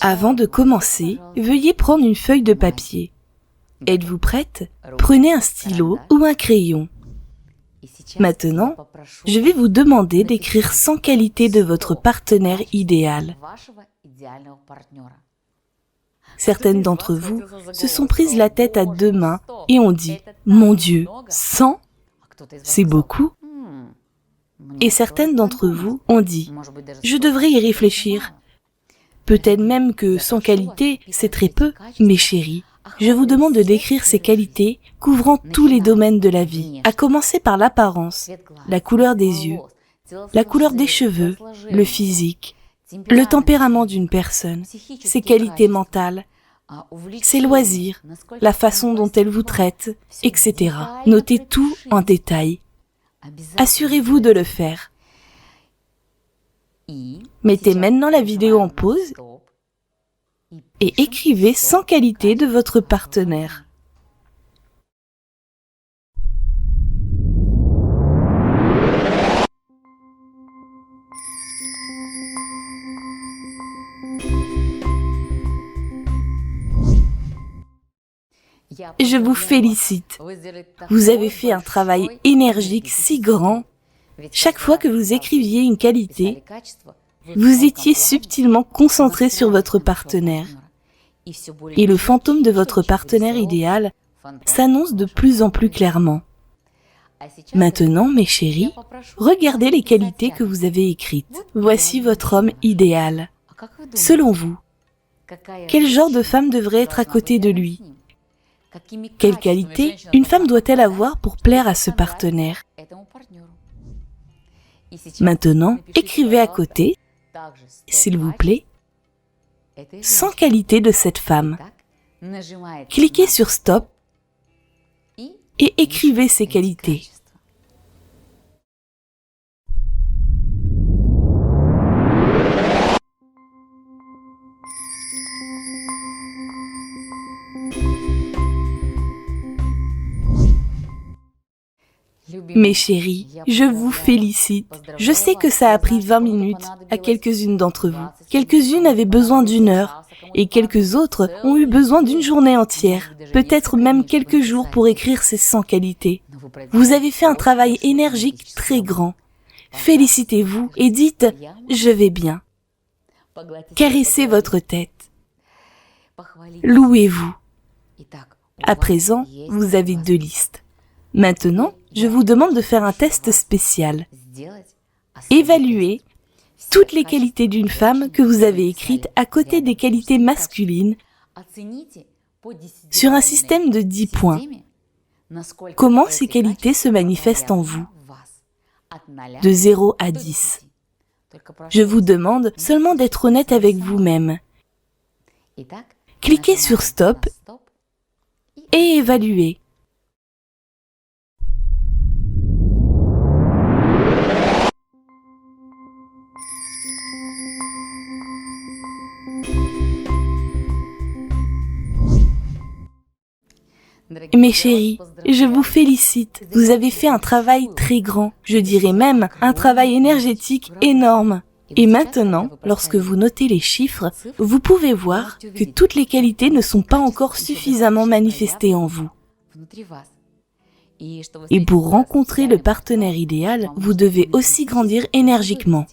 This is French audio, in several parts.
Avant de commencer, veuillez prendre une feuille de papier. Êtes-vous prête? Prenez un stylo ou un crayon. Maintenant, je vais vous demander d'écrire 100 qualités de votre partenaire idéal. Certaines d'entre vous se sont prises la tête à deux mains et ont dit « Mon Dieu, 100? C'est beaucoup ?» Et certaines d'entre vous ont dit « Je devrais y réfléchir. » Peut-être même que 100 qualités, c'est très peu. Mes chéris, je vous demande de décrire ces qualités couvrant tous les domaines de la vie, à commencer par l'apparence, la couleur des yeux, la couleur des cheveux, le physique, le tempérament d'une personne, ses qualités mentales, ses loisirs, la façon dont elle vous traite, etc. Notez tout en détail. Assurez-vous de le faire. Mettez maintenant la vidéo en pause et écrivez 100 qualités de votre partenaire. Je vous félicite. Vous avez fait un travail énergique si grand. Chaque fois que vous écriviez une qualité, vous étiez subtilement concentré sur votre partenaire. Et le fantôme de votre partenaire idéal s'annonce de plus en plus clairement. Maintenant, mes chéris, regardez les qualités que vous avez écrites. Voici votre homme idéal. Selon vous, quel genre de femme devrait être à côté de lui? Quelle qualité une femme doit-elle avoir pour plaire à ce partenaire? Maintenant, écrivez à côté, s'il vous plaît, 100 qualités de cette femme. Cliquez sur Stop et écrivez ces qualités. Mes chéris, je vous félicite. Je sais que ça a pris 20 minutes à quelques-unes d'entre vous. Quelques-unes avaient besoin d'1 heure et quelques autres ont eu besoin d'une journée entière, peut-être même quelques jours pour écrire ces 100 qualités. Vous avez fait un travail énergique très grand. Félicitez-vous et dites « Je vais bien ». Caressez votre tête. Louez-vous. À présent, vous avez 2 listes. Maintenant, je vous demande de faire un test spécial. Évaluez toutes les qualités d'une femme que vous avez écrites à côté des qualités masculines sur un système de 10 points. Comment ces qualités se manifestent en vous? De 0 à 10. Je vous demande seulement d'être honnête avec vous-même. Cliquez sur Stop et évaluez. Mes chéris, je vous félicite. Vous avez fait un travail très grand, je dirais même un travail énergétique énorme. Et maintenant, lorsque vous notez les chiffres, vous pouvez voir que toutes les qualités ne sont pas encore suffisamment manifestées en vous. Et pour rencontrer le partenaire idéal, vous devez aussi grandir énergiquement.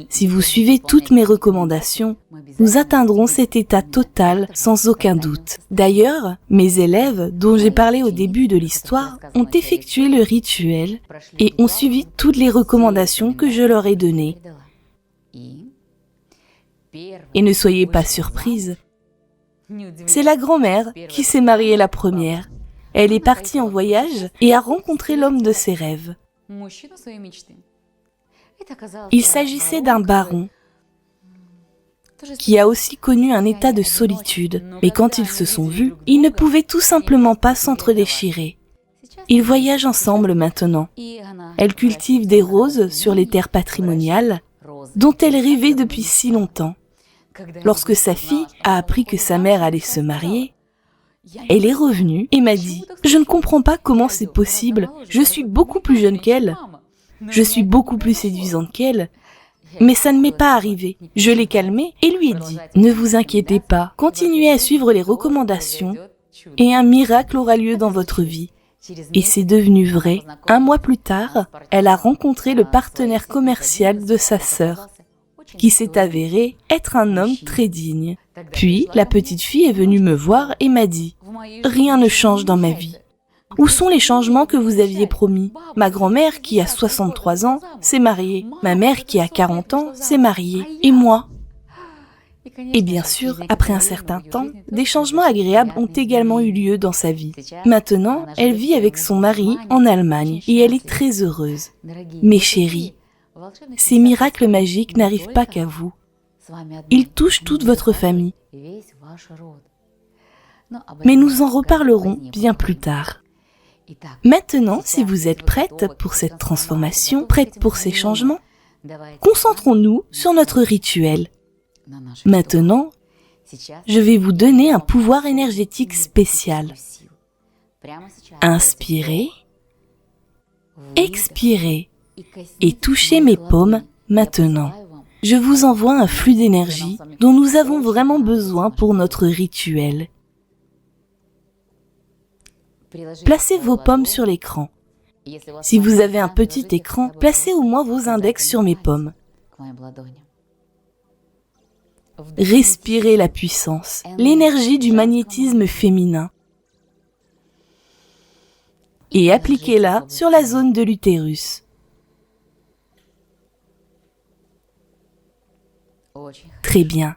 Si vous suivez toutes mes recommandations, nous atteindrons cet état total sans aucun doute. D'ailleurs, mes élèves, dont j'ai parlé au début de l'histoire, ont effectué le rituel et ont suivi toutes les recommandations que je leur ai données. Et ne soyez pas surprise, c'est la grand-mère qui s'est mariée la première. Elle est partie en voyage et a rencontré l'homme de ses rêves. Il s'agissait d'un baron qui a aussi connu un état de solitude, mais quand ils se sont vus, ils ne pouvaient tout simplement pas s'entre-déchirer. Ils voyagent ensemble maintenant. Elle cultive des roses sur les terres patrimoniales dont elle rêvait depuis si longtemps. Lorsque sa fille a appris que sa mère allait se marier, elle est revenue et m'a dit « Je ne comprends pas comment c'est possible, je suis beaucoup plus jeune qu'elle. Je suis beaucoup plus séduisante qu'elle. Mais ça ne m'est pas arrivé. Je l'ai calmé et lui ai dit « Ne vous inquiétez pas, continuez à suivre les recommandations et un miracle aura lieu dans votre vie. » Et c'est devenu vrai. 1 mois plus tard, elle a rencontré le partenaire commercial de sa sœur, qui s'est avéré être un homme très digne. Puis, la petite fille est venue me voir et m'a dit « Rien ne change dans ma vie. Où sont les changements que vous aviez promis ? Ma grand-mère, qui a 63 ans, s'est mariée. Ma mère, qui a 40 ans, s'est mariée. Et moi ?» Et bien sûr, après un certain temps, des changements agréables ont également eu lieu dans sa vie. Maintenant, elle vit avec son mari en Allemagne et elle est très heureuse. Mes chéris, ces miracles magiques n'arrivent pas qu'à vous. Ils touchent toute votre famille. Mais nous en reparlerons bien plus tard. Maintenant, si vous êtes prête pour cette transformation, prête pour ces changements, concentrons-nous sur notre rituel. Maintenant, je vais vous donner un pouvoir énergétique spécial. Inspirez, expirez et touchez mes paumes maintenant. Je vous envoie un flux d'énergie dont nous avons vraiment besoin pour notre rituel. Placez vos paumes sur l'écran. Si vous avez un petit écran, placez au moins vos index sur mes paumes. Respirez la puissance, l'énergie du magnétisme féminin et appliquez-la sur la zone de l'utérus. Très bien.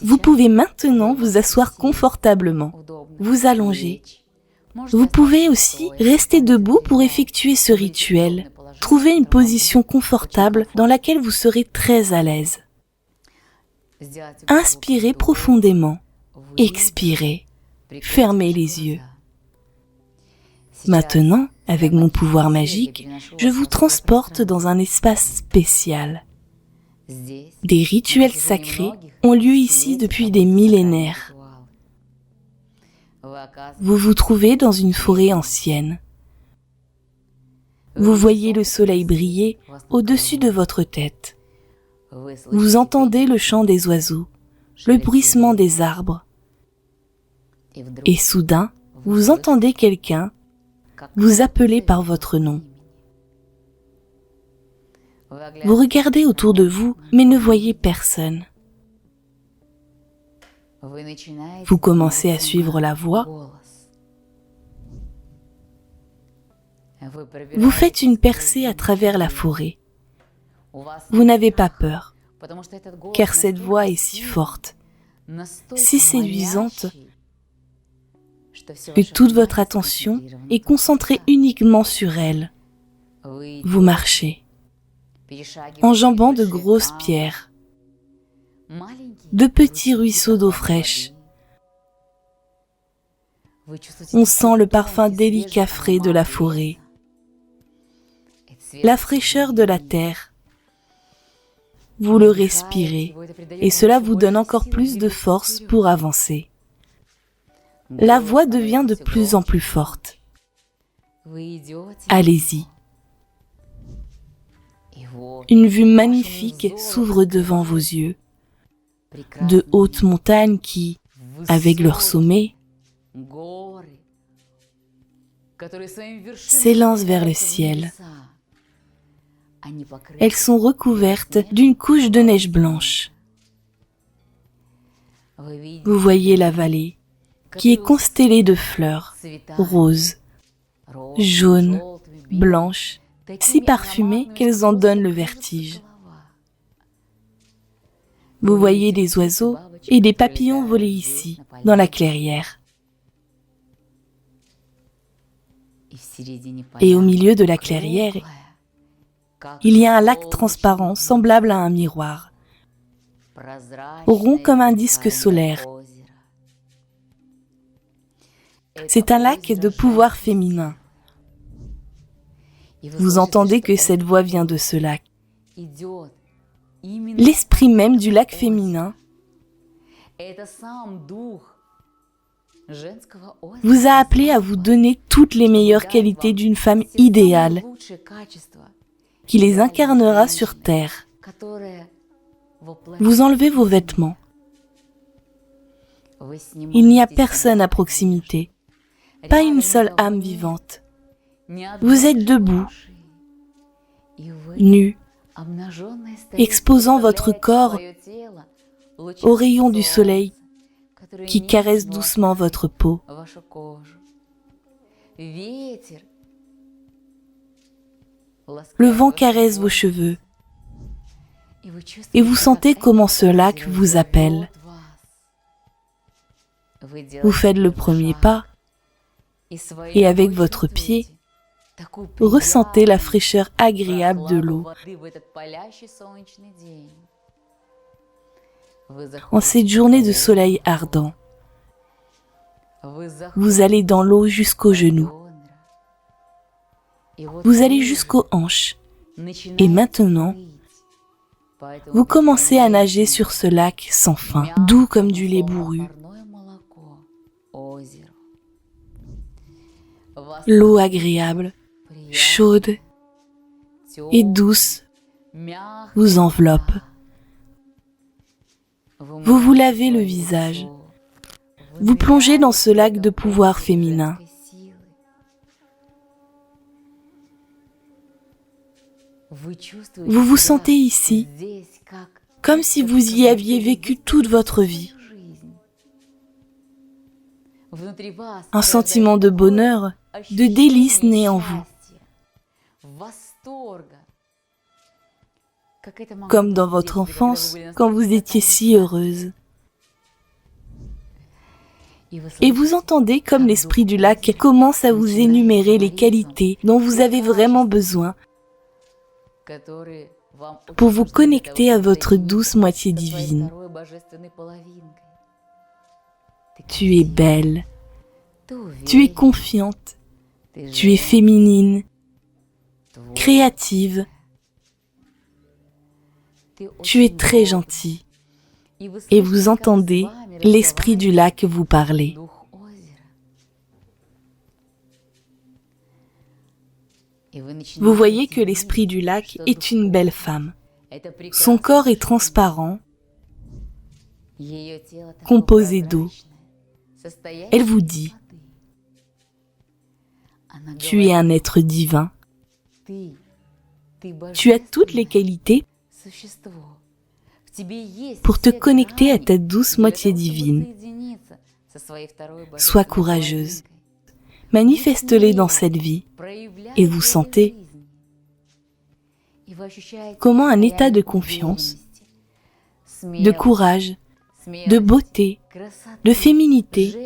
Vous pouvez maintenant vous asseoir confortablement, vous allonger. Vous pouvez aussi rester debout pour effectuer ce rituel. Trouvez une position confortable dans laquelle vous serez très à l'aise. Inspirez profondément, expirez, fermez les yeux. Maintenant, avec mon pouvoir magique, je vous transporte dans un espace spécial. Des rituels sacrés ont lieu ici depuis des millénaires. Vous vous trouvez dans une forêt ancienne. Vous voyez le soleil briller au-dessus de votre tête. Vous entendez le chant des oiseaux, le bruissement des arbres. Et soudain, vous entendez quelqu'un vous appeler par votre nom. Vous regardez autour de vous, mais ne voyez personne. Vous commencez à suivre la voix. Vous faites une percée à travers la forêt. Vous n'avez pas peur, car cette voix est si forte, si séduisante, que toute votre attention est concentrée uniquement sur elle. Vous marchez, enjambant de grosses pierres, de petits ruisseaux d'eau fraîche. On sent le parfum délicat frais de la forêt, la fraîcheur de la terre. Vous le respirez, et cela vous donne encore plus de force pour avancer. La voix devient de plus en plus forte. Allez-y. Une vue magnifique s'ouvre devant vos yeux. De hautes montagnes qui, avec leur sommet, s'élancent vers le ciel. Elles sont recouvertes d'une couche de neige blanche. Vous voyez la vallée, qui est constellée de fleurs, roses, jaunes, blanches, si parfumées qu'elles en donnent le vertige. Vous voyez des oiseaux et des papillons voler ici, dans la clairière. Et au milieu de la clairière, il y a un lac transparent semblable à un miroir, rond comme un disque solaire. C'est un lac de pouvoir féminin. Vous entendez que cette voix vient de ce lac. L'esprit même du lac féminin vous a appelé à vous donner toutes les meilleures qualités d'une femme idéale. qui les incarnera sur terre. Vous enlevez vos vêtements. Il n'y a personne à proximité, pas une seule âme vivante. Vous êtes debout, nu, exposant votre corps aux rayons du soleil qui caressent doucement votre peau. Le vent caresse vos cheveux et vous sentez comment ce lac vous appelle. Vous faites le premier pas et avec votre pied, ressentez la fraîcheur agréable de l'eau. En cette journée de soleil ardent, vous allez dans l'eau jusqu'aux genoux. Vous allez jusqu'aux hanches. Et maintenant, vous commencez à nager sur ce lac sans fin, doux comme du lait bourru. L'eau agréable, chaude et douce vous enveloppe. Vous vous lavez le visage. Vous plongez dans ce lac de pouvoir féminin. Vous vous sentez ici comme si vous y aviez vécu toute votre vie. Un sentiment de bonheur, de délice naît en vous. Comme dans votre enfance, quand vous étiez si heureuse. Et vous entendez comme l'esprit du lac commence à vous énumérer les qualités dont vous avez vraiment besoin pour vous connecter à votre douce moitié divine. Tu es belle, tu es confiante, tu es féminine, créative, tu es très gentil et vous entendez l'esprit du lac vous parler. Vous voyez que l'esprit du lac est une belle femme. Son corps est transparent, composé d'eau. Elle vous dit, tu es un être divin. Tu as toutes les qualités pour te connecter à ta douce moitié divine. Sois courageuse. Manifeste-les dans cette vie et vous sentez comment un état de confiance, de courage, de beauté, de féminité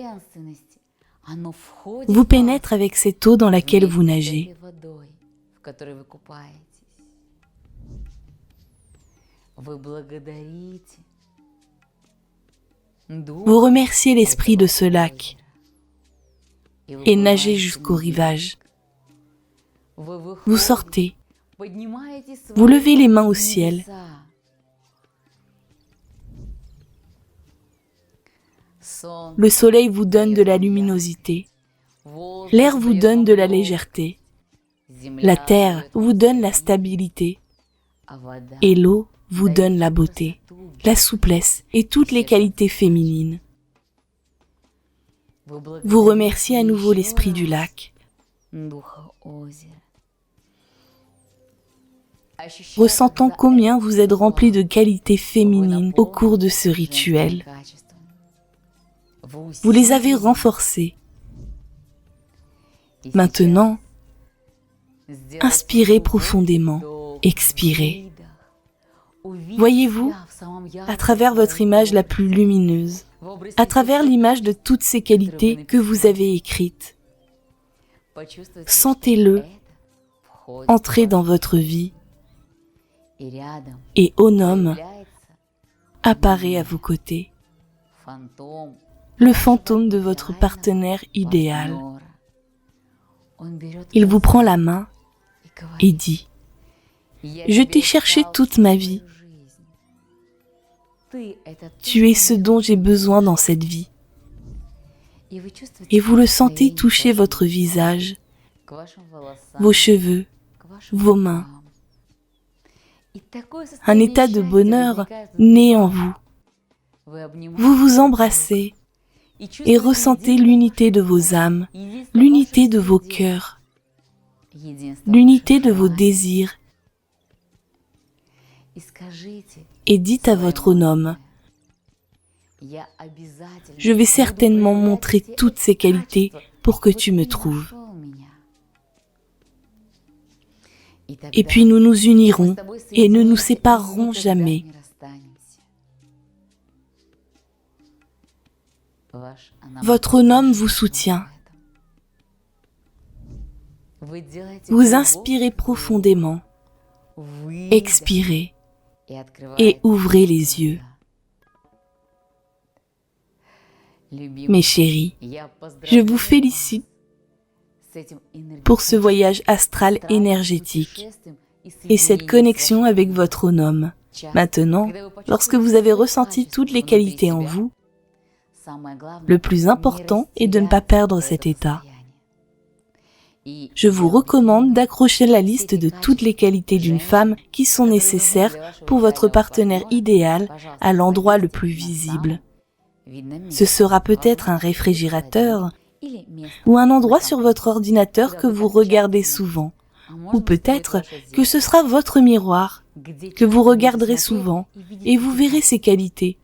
vous pénètre avec cette eau dans laquelle vous nagez. Vous remerciez l'esprit de ce lac et nagez jusqu'au rivage. Vous sortez, vous levez les mains au ciel. Le soleil vous donne de la luminosité, l'air vous donne de la légèreté, la terre vous donne la stabilité et l'eau vous donne la beauté, la souplesse et toutes les qualités féminines. Vous remerciez à nouveau l'esprit du lac. Ressentant combien vous êtes rempli de qualités féminines au cours de ce rituel. Vous les avez renforcées. Maintenant, inspirez profondément, expirez. Voyez-vous, à travers votre image la plus lumineuse, à travers l'image de toutes ces qualités que vous avez écrites. Sentez-le entrer dans votre vie et Onum apparaît à vos côtés, le fantôme de votre partenaire idéal. Il vous prend la main et dit « Je t'ai cherché toute ma vie. Tu es ce dont j'ai besoin dans cette vie. » Et vous le sentez toucher votre visage, vos cheveux, vos mains, Un état de bonheur naît en vous. Vous vous embrassez et ressentez l'unité de vos âmes, l'unité de vos cœurs, l'unité de vos désirs. Et dites à votre homme, je vais certainement montrer toutes ces qualités pour que tu me trouves. Et puis nous nous unirons et ne nous séparerons jamais. Votre homme vous soutient. Vous inspirez profondément, expirez et ouvrez les yeux. Mes chéris, je vous félicite pour ce voyage astral énergétique et cette connexion avec votre homme. Maintenant, lorsque vous avez ressenti toutes les qualités en vous, le plus important est de ne pas perdre cet état. Je vous recommande d'accrocher la liste de toutes les qualités d'une femme qui sont nécessaires pour votre partenaire idéal à l'endroit le plus visible. Ce sera peut-être un réfrigérateur ou un endroit sur votre ordinateur que vous regardez souvent. Ou peut-être que ce sera votre miroir que vous regarderez souvent et vous verrez ses qualités.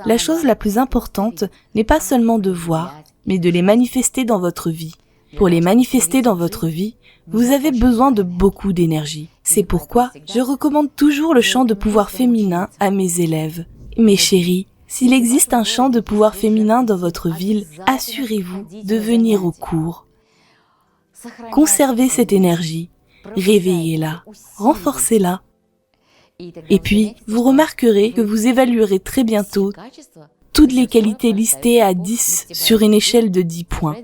La chose la plus importante n'est pas seulement de voir, mais de les manifester dans votre vie. Pour les manifester dans votre vie, vous avez besoin de beaucoup d'énergie. C'est pourquoi je recommande toujours le chant de pouvoir féminin à mes élèves. Mes chéris, s'il existe un chant de pouvoir féminin dans votre ville, assurez-vous de venir au cours. Conservez cette énergie, réveillez-la, renforcez-la. Et puis, vous remarquerez que vous évaluerez très bientôt toutes les qualités listées à 10 sur une échelle de 10 points.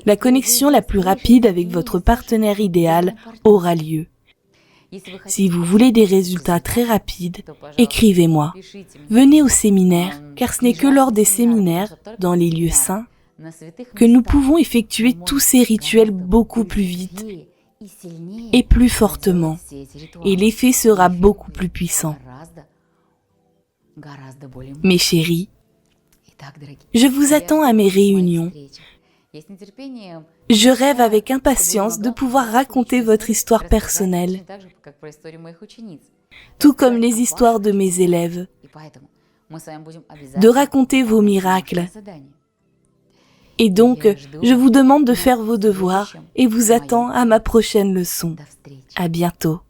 La connexion la plus rapide avec votre partenaire idéal aura lieu. Si vous voulez des résultats très rapides, écrivez-moi. Venez au séminaire, car ce n'est que lors des séminaires, dans les lieux saints, que nous pouvons effectuer tous ces rituels beaucoup plus vite et plus fortement, et l'effet sera beaucoup plus puissant. Mes chéris, je vous attends à mes réunions. Je rêve avec impatience de pouvoir raconter votre histoire personnelle, tout comme les histoires de mes élèves, de raconter vos miracles. Et donc, je vous demande de faire vos devoirs et vous attends à ma prochaine leçon. À bientôt.